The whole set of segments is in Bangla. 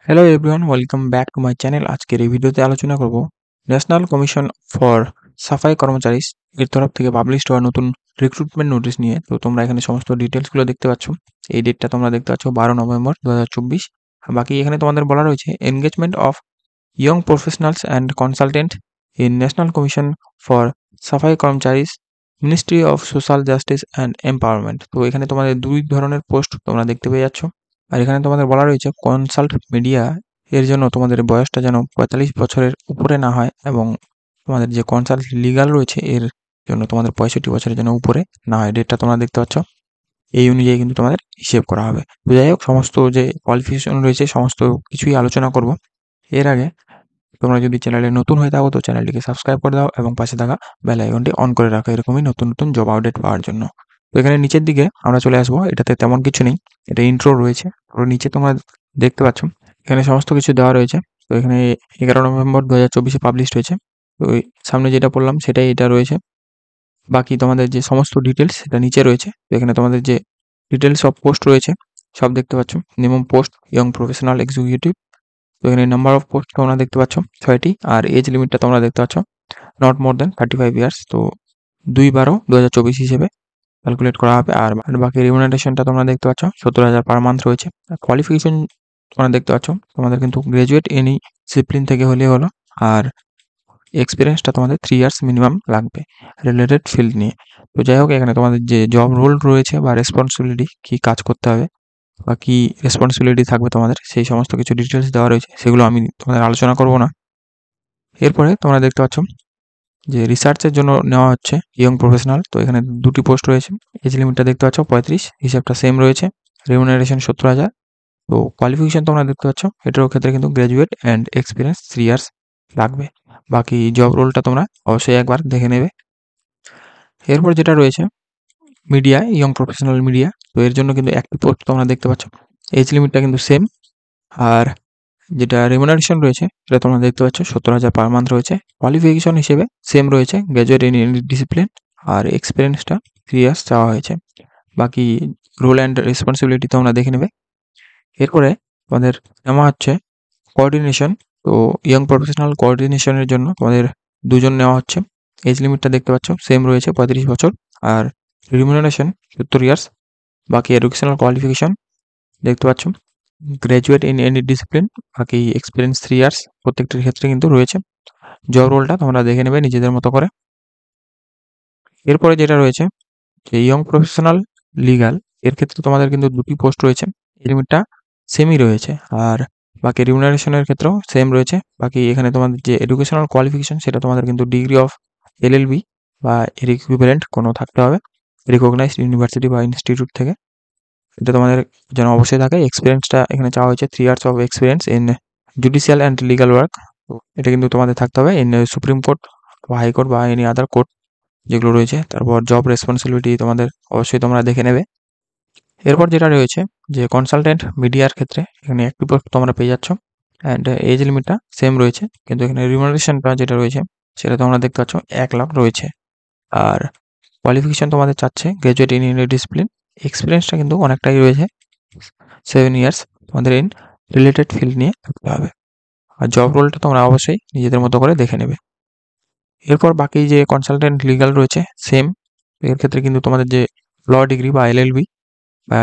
Hello everyone, welcome back to my channel. আজকের এই ভিডিওতে আলোচনা করব ন্যাশনাল কমিশন ফর সাফাই কর্মচারীস এর তরফ থেকে পাবলিশড হওয়া নতুন রিক্রুটমেন্ট নোটিশ নিয়ে। তো তোমরা এখানে সমস্ত ডিটেলসগুলো দেখতে পাচ্ছ। এই ডেটটা তোমরা দেখতে পাচ্ছ 12 নভেম্বর 2024। বাকি এখানে তোমাদের বলা রয়েছে engagement of young professionals and consultant in national commission for safai karamcharis, ministry of social justice and empowerment. তো এখানে তোমাদের দুই ধরনের পোস্ট তোমরা দেখতে পেয়ে যাচ্ছ। আর এখানে তোমাদের বলা রয়েছে কনসাল্ট মিডিয়া এর জন্য তোমাদের বয়সটা যেন 45 বছরের উপরে না হয়, এবং তোমাদের যে কনসাল্ট লিগাল রয়েছে এর জন্য তোমাদের 65 বছরের জন্য উপরে না হয়। ডেটটা তোমরা দেখতে পাচ্ছ। এই অনুযায়ী কিন্তু তোমাদের হিসেব করা হবে। তো যাই হোক, সমস্ত যে কোয়ালিফিকেশন রয়েছে সমস্ত কিছুই আলোচনা করব। এর আগে তোমরা যদি চ্যানেলে নতুন হয়ে থাকো তো চ্যানেলটিকে সাবস্ক্রাইব করে দাও এবং পাশে থাকা বেল আইকনটি অন করে রাখো এরকমই নতুন নতুন জব আপডেট পাওয়ার জন্য। তো এখানে নিচের দিকে আমরা চলে আসবো। এটাতে তেমন কিছু নেই, এটা ইন্ট্রো রয়েছে। তো নিচে তোমরা দেখতে পাচ্ছ এখানে সমস্ত কিছু দেওয়া রয়েছে। তো এখানে 11 নভেম্বর 2024 পাবলিশড হয়েছে। তো এই সামনে যেটা বললাম সেটাই এটা রয়েছে। বাকি তোমাদের যে সমস্ত ডিটেলস সেটা নিচে রয়েছে। তো এখানে তোমাদের যে ডিটেলস অফ পোস্ট রয়েছে সব দেখতে পাচ্ছ। Minimum post young professional executive. তো এখানে নাম্বার অফ পোস্ট তোমরা দেখতে পাচ্ছ 6টি। আর এজ লিমিটটা তোমরা দেখতে পাচ্ছ নট মোর দেন 35 ইয়ার্স। তো 2/12/2024 হিসেবে ক্যালকুলেট করা হবে। আর বাকি রিমুনারেশনটা তোমরা দেখতে পাচ্ছ 70,000 পার মান্থ রয়েছে। কোয়ালিফিকেশন তোমরা দেখতে পাচ্ছ তোমাদের কিন্তু গ্রাজুয়েট এনি ডিসিপ্লিন থেকে হলেই হলো। আর এক্সপিরিয়েন্সটা তোমাদের 3 ইয়ার্স মিনিমাম লাগবে রিলেটেড ফিল্ড নিয়ে। তো যাই হোক, এখানে তোমাদের যে জব রোল রয়েছে বা রেসপন্সিবিলিটি, কী কাজ করতে হবে বা কী রেসপন্সিবিলিটি থাকবে তোমাদের, সেই সমস্ত কিছু ডিটেলস দেওয়া রয়েছে। সেগুলো আমি তোমাদের আলোচনা করব না। এরপরে তোমরা দেখতে পাচ্ছ যে রিসার্চের জন্য নেওয়া হচ্ছে ইয়ং প্রফেশনাল। তো এখানে 2টি পোস্ট রয়েছে। এজ লিমিটটা দেখতে পাচ্ছ 35, হিসাবটা সেম রয়েছে। রিমুনারেশন 70,000। তো কোয়ালিফিকেশন তোমরা দেখতে পাচ্ছ এটার ক্ষেত্রে কিন্তু গ্র্যাজুয়েট অ্যান্ড এক্সপিরিয়েন্স 3 ইয়ার্স লাগবে। বাকি জব রোলটা তোমরা অবশ্যই একবার দেখে নেবে। এরপর যেটা রয়েছে মিডিয়া, ইয়ং প্রফেশনাল মিডিয়া। তো এর জন্য কিন্তু একটি পোস্ট তোমরা দেখতে পাচ্ছ। এজ লিমিটটা কিন্তু সেম। আর যেটা রিমুনারেশন রয়েছে সেটা তোমরা দেখতে পাচ্ছ 70,000 পার মান্থ রয়েছে। কোয়ালিফিকেশন হিসেবে সেম রয়েছে, গ্র্যাজুয়েট ইন এনি ডিসিপ্লিন। আর এক্সপিরিয়েন্সটা 3 ইয়ার্স চাওয়া হয়েছে। বাকি রোল অ্যান্ড রেসপন্সিবিলিটি তোমরা দেখে নেবে। এরপরে তোমাদের নেওয়া হচ্ছে কোঅর্ডিনেশন। তো ইয়ং প্রফেশনাল কোঅর্ডিনেশনের জন্য তোমাদের 2জন নেওয়া হচ্ছে। এজ লিমিটটা দেখতে পাচ্ছ সেম রয়েছে 35 বছর। আর রিমুনারেশন 70 ইয়ার্স। বাকি এডুকেশনাল কোয়ালিফিকেশন দেখতে পাচ্ছ গ্র্যাজুয়েট ইন এনি ডিসিপ্লিন। বাকি এক্সপিরিয়েন্স 3 ইয়ার্স প্রত্যেকটির ক্ষেত্রে কিন্তু রয়েছে। জব রোলটা তোমরা দেখে নেবে নিজেদের মতো করে। এরপরে যেটা রয়েছে যে ইয়ং প্রফেশনাল লিগাল, এর ক্ষেত্রে তোমাদের কিন্তু 2টি পোস্ট রয়েছে। লিমিটটা সেমই রয়েছে। আর বাকি রিমুনারেশনের ক্ষেত্রেও সেম রয়েছে। বাকি এখানে তোমাদের যে এডুকেশনাল কোয়ালিফিকেশন সেটা তোমাদের কিন্তু ডিগ্রি অফ এলএলবি বা এর ইকুইভ্যালেন্ট কোনো থাকতে হবে রিকগনাইজড ইউনিভার্সিটি বা ইনস্টিটিউট থেকে। এটা তোমাদের যেন অবশ্যই থাকে। এক্সপিরিয়েন্সটা এখানে চাওয়া হয়েছে 3 years of experience in judicial and legal work. তো এটা কিন্তু তোমাদের থাকতে হবে ইন সুপ্রিম কোর্ট বা হাইকোর্ট বা এনি আদার কোর্ট যেগুলো রয়েছে। তারপর জব রেসপন্সিবিলিটি তোমাদের অবশ্যই তোমরা দেখে নেবে। এরপর যেটা রয়েছে যে কনসালটেন্ট মিডিয়ার ক্ষেত্রে এখানে একটি পোস্ট তোমরা পেয়ে যাচ্ছ। অ্যান্ড এজ লিমিটটা সেম রয়েছে, কিন্তু এখানে রিমুনারেশনটা যেটা রয়েছে সেটা তোমরা দেখতে পাচ্ছ 1 লাখ রয়েছে। আর কোয়ালিফিকেশন তোমাদের চাচ্ছে গ্র্যাজুয়েট ইন এনি ডিসিপ্লিন। এক্সপিরিয়েন্সটা কিন্তু অনেকটাই রয়েছে 7 ইয়ার্স। তোমাদের ইন রিলেটেড ফিল্ড নিয়ে থাকতে হবে। আর জব রোলটা তোমরা অবশ্যই নিজেদের মতো করে দেখে নেবে। এরপর বাকি যে কনসালটেন্ট লিগাল রয়েছে সেম। এর ক্ষেত্রে কিন্তু তোমাদের যে ল ডিগ্রি বা এলএলবি বা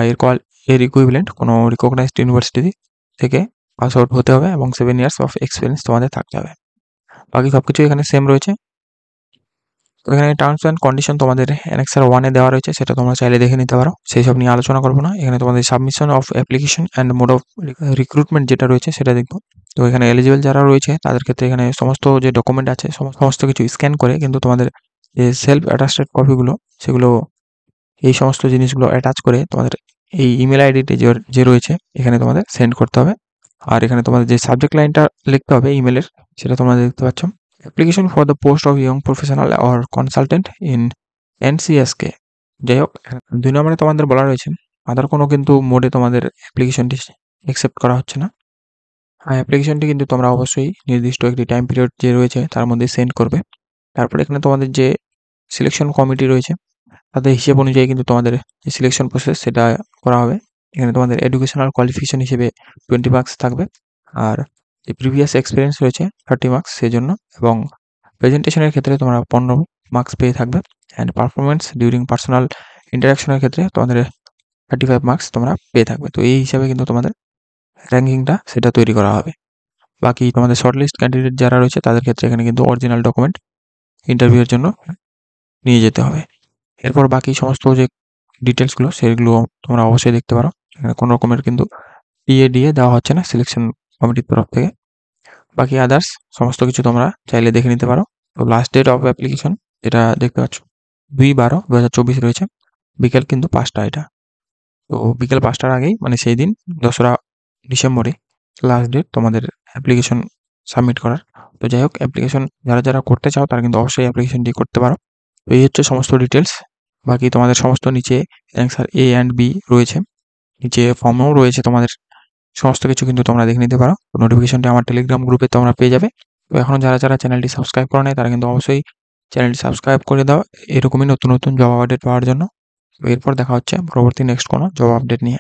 এর ইকুইভ্যালেন্ট কোনো রিকগনাইজড ইউনিভার্সিটি থেকে পাস আউট হতে হবে এবং 7 ইয়ার্স অফ এক্সপিরিয়েন্স তোমাদের থাকতে হবে। বাকি সব কিছু এখানে সেম রয়েছে। তো এখানে টার্মস অ্যান্ড কন্ডিশন তোমাদের অ্যানেক্সার 1 এ দেওয়া রয়েছে, সেটা তোমরা চাইলে দেখে নিতে পারো। সেই সব নিয়ে আলোচনা করবো না। এখানে তোমাদের submission of application and mode of recruitment যেটা রয়েছে সেটা দেখবো। তো এখানে এলিজিবল যারা রয়েছে তাদের ক্ষেত্রে এখানে সমস্ত যে ডকুমেন্ট আছে সমস্ত কিছু স্ক্যান করে কিন্তু তোমাদের যে সেলফ অ্যাটাস্টেড কপিগুলো সেগুলো এই সমস্ত জিনিসগুলো অ্যাটাচ করে তোমাদের এই ইমেল আইডিতে যে রয়েছে এখানে তোমাদের সেন্ড করতে হবে। আর এখানে তোমাদের যে সাবজেক্ট লাইনটা লিখতে হবে ইমেলের সেটা তোমরা দেখতে পাচ্ছ, application for the post of young professional or consultant in NCSK. যাই হোক, 2 নম্বরে তোমাদের বলা রয়েছে আদার কোনো কিন্তু মোডে তোমাদের অ্যাপ্লিকেশনটি অ্যাকসেপ্ট করা হচ্ছে না। হ্যাঁ, অ্যাপ্লিকেশনটি কিন্তু তোমরা অবশ্যই নির্দিষ্ট একটি টাইম পিরিয়ড যে রয়েছে তার মধ্যে সেন্ড করবে। তারপরে এখানে তোমাদের যে সিলেকশন কমিটি রয়েছে তাদের হিসেব অনুযায়ী কিন্তু তোমাদের যে সিলেকশন প্রসেস সেটা করা হবে। এখানে তোমাদের এডুকেশনাল কোয়ালিফিকেশন হিসেবে 20 মার্কস থাকবে। আর যে প্রিভিয়াস এক্সপিরিয়েন্স রয়েছে 30 মার্কস সেজন্য, এবং প্রেজেন্টেশনের ক্ষেত্রে তোমরা 15 মার্কস পেয়ে থাকবে। অ্যান্ড পারফরমেন্স ডিউরিং পার্সোনাল ইন্টারাকশনের ক্ষেত্রে তোমাদের 35 মার্কস তোমরা পেয়ে থাকবে। তো এই হিসাবে কিন্তু তোমাদের র্যাঙ্কিংটা সেটা তৈরি করা হবে। বাকি তোমাদের শর্টলিস্ট ক্যান্ডিডেট যারা রয়েছে তাদের ক্ষেত্রে এখানে কিন্তু অরিজিনাল ডকুমেন্ট ইন্টারভিউয়ের জন্য নিয়ে যেতে হবে। এরপর বাকি সমস্ত যে ডিটেলসগুলো সেগুলো তোমরা অবশ্যই দেখতে পারো। এখানে কোনো রকমের কিন্তু টিএডিএ দেওয়া হচ্ছে না সিলেকশন কমিটির তরফ থেকে। বাকি আদার্স সমস্ত কিছু তোমরা চাইলে দেখে নিতে পারো। তো লাস্ট ডেট অফ অ্যাপ্লিকেশন যেটা দেখতে পাচ্ছ 2/12/2024 রয়েছে, বিকেল কিন্তু 5টা এটা। তো বিকেল 5টার আগেই মানে সেই দিন 2রা ডিসেম্বরে লাস্ট ডেট তোমাদের অ্যাপ্লিকেশন সাবমিট করার। তো যাই হোক, অ্যাপ্লিকেশন যারা করতে চাও তারা কিন্তু অবশ্যই অ্যাপ্লিকেশনটি করতে পারো। তো এই হচ্ছে সমস্ত ডিটেলস। বাকি তোমাদের সমস্ত নিচে অ্যান্সার এ অ্যান্ড বি রয়েছে, নিচে ফর্মও রয়েছে তোমাদের, সমস্ত কিছু কিন্তু তোমরা দেখে নিতে পারো। তো নোটিফিকেশনটি আমার টেলিগ্রাম গ্রুপে তোমরা পেয়ে যাবে। তো এখনও যারা চ্যানেলটি সাবস্ক্রাইব করে নেয় তারা কিন্তু অবশ্যই চ্যানেলটি সাবস্ক্রাইব করে দাও এরকমই নতুন জব আপডেট পাওয়ার জন্য। তো এরপর দেখা হচ্ছে পরবর্তী নেক্সট কোনো জব আপডেট নিয়ে।